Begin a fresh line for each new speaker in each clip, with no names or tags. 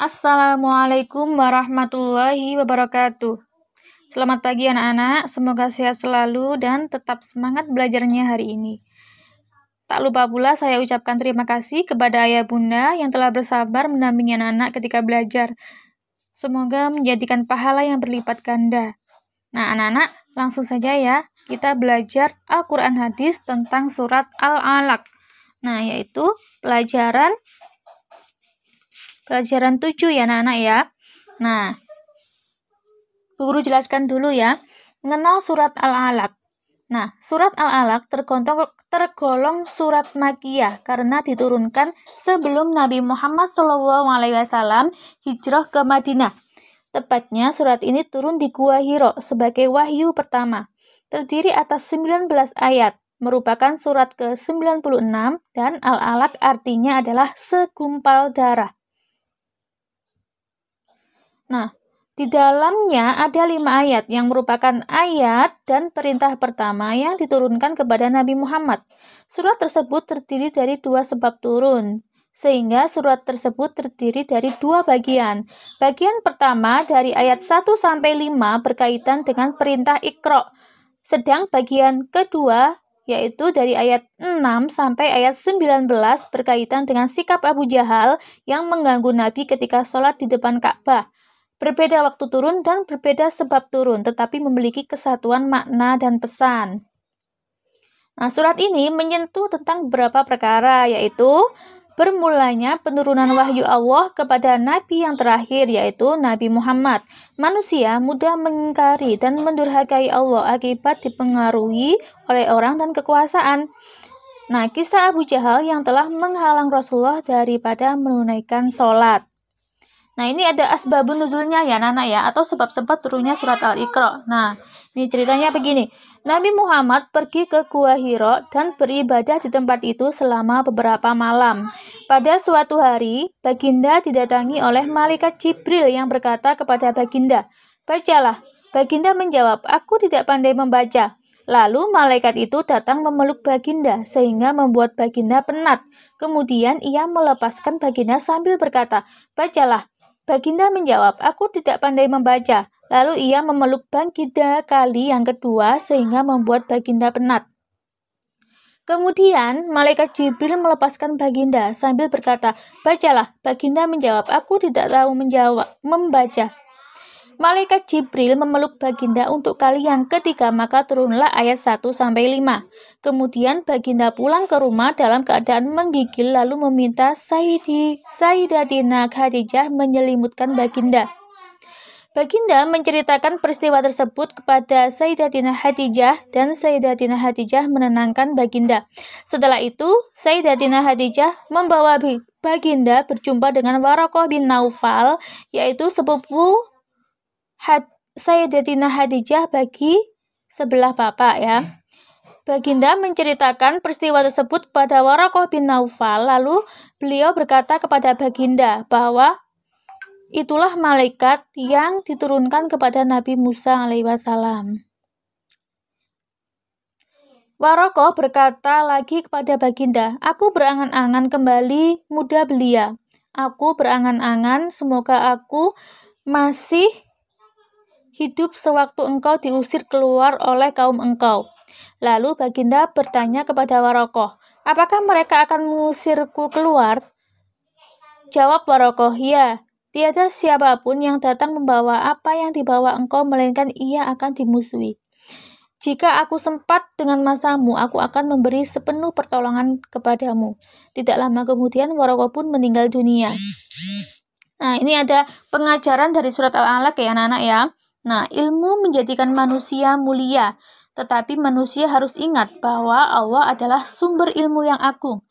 Assalamualaikum warahmatullahi wabarakatuh. Selamat pagi anak-anak, semoga sehat selalu dan tetap semangat belajarnya hari ini. Tak lupa pula saya ucapkan terima kasih kepada ayah bunda yang telah bersabar mendampingi anak-anak ketika belajar. Semoga menjadikan pahala yang berlipat ganda. Nah anak-anak, langsung saja ya, kita belajar Al-Quran hadis tentang surat Al-Alaq. Nah yaitu pelajaran 7 ya anak-anak ya. Nah, Bu Guru jelaskan dulu ya. Mengenal surat Al-Alaq. Nah, surat Al-Alaq tergolong surat Makkiyah karena diturunkan sebelum Nabi Muhammad SAW hijrah ke Madinah. Tepatnya surat ini turun di Gua Hiro sebagai wahyu pertama. Terdiri atas 19 ayat, merupakan surat ke-96 dan Al-Alaq artinya adalah segumpal darah. Nah, di dalamnya ada 5 ayat yang merupakan ayat dan perintah pertama yang diturunkan kepada Nabi Muhammad. Surat tersebut terdiri dari 2 sebab turun, sehingga surat tersebut terdiri dari 2 bagian. Bagian pertama dari ayat 1-5 berkaitan dengan perintah Iqra, sedang bagian kedua yaitu dari ayat 6 sampai ayat 19 berkaitan dengan sikap Abu Jahal yang mengganggu Nabi ketika sholat di depan Ka'bah. Berbeda waktu turun dan berbeda sebab turun, tetapi memiliki kesatuan makna dan pesan. Nah, surat ini menyentuh tentang beberapa perkara, yaitu bermulanya penurunan wahyu Allah kepada Nabi yang terakhir, yaitu Nabi Muhammad. Manusia mudah mengingkari dan mendurhakai Allah akibat dipengaruhi oleh orang dan kekuasaan. Nah, kisah Abu Jahal yang telah menghalang Rasulullah daripada menunaikan sholat. Nah, ini ada asbabun nuzulnya ya, Nana ya, atau sebab-sebab turunnya surat Al-Iqra. Nah, ini ceritanya begini. Nabi Muhammad pergi ke Gua Hiro dan beribadah di tempat itu selama beberapa malam. Pada suatu hari, Baginda didatangi oleh malaikat Jibril yang berkata kepada Baginda, "Bacalah." Baginda menjawab, "Aku tidak pandai membaca." Lalu malaikat itu datang memeluk Baginda sehingga membuat Baginda penat. Kemudian ia melepaskan Baginda sambil berkata, "Bacalah." Baginda menjawab, "Aku tidak pandai membaca." Lalu ia memeluk Baginda kali yang kedua sehingga membuat Baginda penat. Kemudian malaikat Jibril melepaskan Baginda sambil berkata, "Bacalah." Baginda menjawab, "Aku tidak tahu membaca." Malaikat Jibril memeluk Baginda untuk kali yang ketiga, maka turunlah ayat 1-5. Kemudian Baginda pulang ke rumah dalam keadaan menggigil lalu meminta Sayyidatina Khadijah menyelimutkan Baginda. Baginda menceritakan peristiwa tersebut kepada Sayyidatina Khadijah dan Sayyidatina Khadijah menenangkan Baginda. Setelah itu, Sayyidatina Khadijah membawa Baginda berjumpa dengan Waraqah bin Naufal, yaitu sepupu Sayyidatina Khadijah bagi sebelah bapak ya. Baginda menceritakan peristiwa tersebut kepada Waraqah bin Naufal, lalu beliau berkata kepada Baginda bahwa itulah malaikat yang diturunkan kepada Nabi Musa alaihissalam. Waraqah berkata lagi kepada Baginda, "Aku berangan-angan kembali muda belia. Aku berangan-angan semoga aku masih hidup sewaktu engkau diusir keluar oleh kaum engkau." Lalu Baginda bertanya kepada Waraqah, "Apakah mereka akan mengusirku keluar?" Jawab Waraqah, "Ya, tiada siapapun yang datang membawa apa yang dibawa engkau, melainkan ia akan dimusuhi. Jika aku sempat dengan masamu, aku akan memberi sepenuh pertolongan kepadamu." Tidak lama kemudian Waraqah pun meninggal dunia. Nah, ini ada pengajaran dari surat Al-Alaq ya anak-anak ya. Nah, ilmu menjadikan manusia mulia, tetapi manusia harus ingat bahwa Allah adalah sumber ilmu yang agung,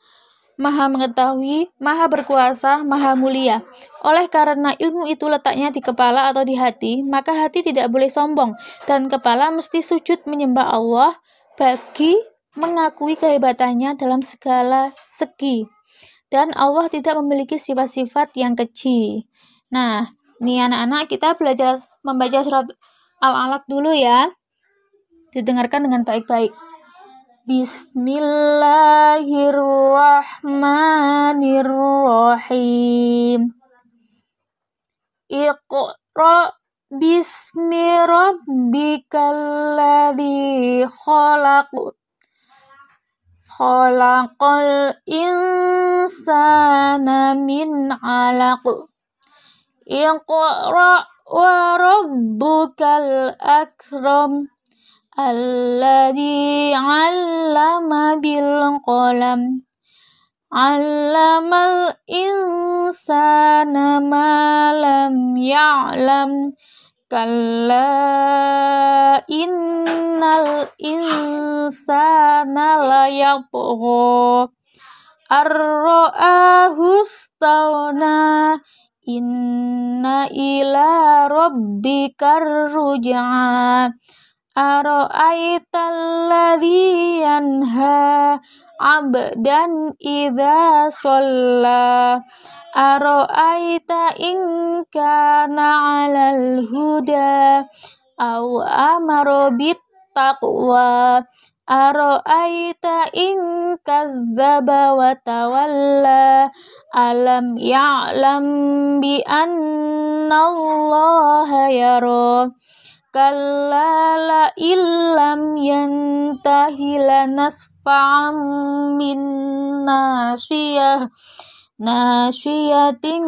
Maha mengetahui, Maha berkuasa, Maha mulia. Oleh karena ilmu itu letaknya di kepala atau di hati, maka hati tidak boleh sombong, dan kepala mesti sujud menyembah Allah bagi mengakui kehebatannya dalam segala segi. Dan Allah tidak memiliki sifat-sifat yang keji. Nah, ini anak-anak kita belajar membaca surat Al-Alaq dulu ya. Didengarkan dengan baik-baik. Bismillahirrahmanirrahim. Iqra bismi rabbikal ladzi khalaq. Khalaqal insana min 'alaq. Iqra wa rabbukal akram. Alladzi 'allama bil qalam. 'Allamal insana ma lam ya'lam. Kalla innal insana layatgha ar-ra'ahu istaghna. Inna ila rabbikar ruj'a. Ara'aital ladzi yanha 'abdan idza shalla. Ara'aita in kana 'alal huda aw amara bit taqwa. Ara'aita in kazzaba wa tawalla. Alam ya'lam bi annallaha yara. Kalla la illam yantahi lanasfa'an bin nasiyah. Nasiyatin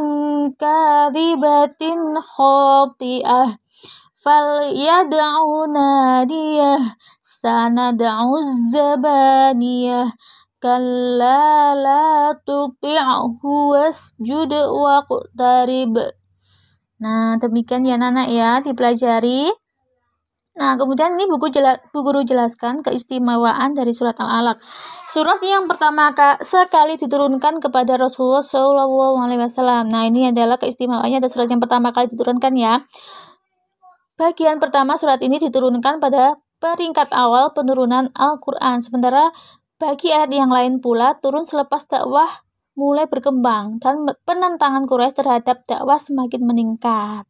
kadhibatin khati'ah. Falyad'u nadiyah. Sanad'u zabaniyah. Kalla la tuti'hu wasjud waqtarib. Nah, demikian ya anak-anak ya, dipelajari. Nah, kemudian ini Bu Guru jelaskan keistimewaan dari surat Al-Alaq. Surat yang pertama sekali diturunkan kepada Rasulullah SAW. Nah, ini adalah keistimewaannya dari surat yang pertama kali diturunkan ya. Bagian pertama surat ini diturunkan pada peringkat awal penurunan Al-Quran. Sementara bagi ayat yang lain pula turun selepas dakwah mulai berkembang dan penentangan Quraisy terhadap dakwah semakin meningkat.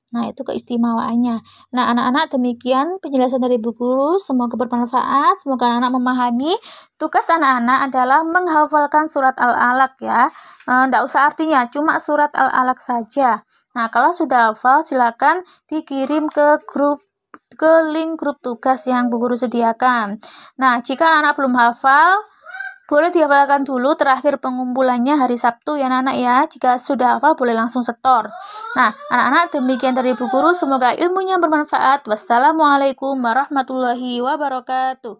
Nah, itu keistimewaannya. Nah, anak-anak, demikian penjelasan dari Bu Guru. Semoga bermanfaat. Semoga anak-anak memahami. Tugas anak-anak adalah menghafalkan surat Al-Alaq ya. Nggak usah artinya, cuma surat Al-Alaq saja. Nah, kalau sudah hafal, silakan dikirim ke link grup tugas yang Bu Guru sediakan. Nah, jika anak-anak belum hafal, boleh dihafalkan dulu, terakhir pengumpulannya hari Sabtu ya anak-anak ya. Jika sudah hafal boleh langsung setor. Nah, anak-anak, demikian dari Bu Guru. Semoga ilmunya bermanfaat. Wassalamualaikum warahmatullahi wabarakatuh.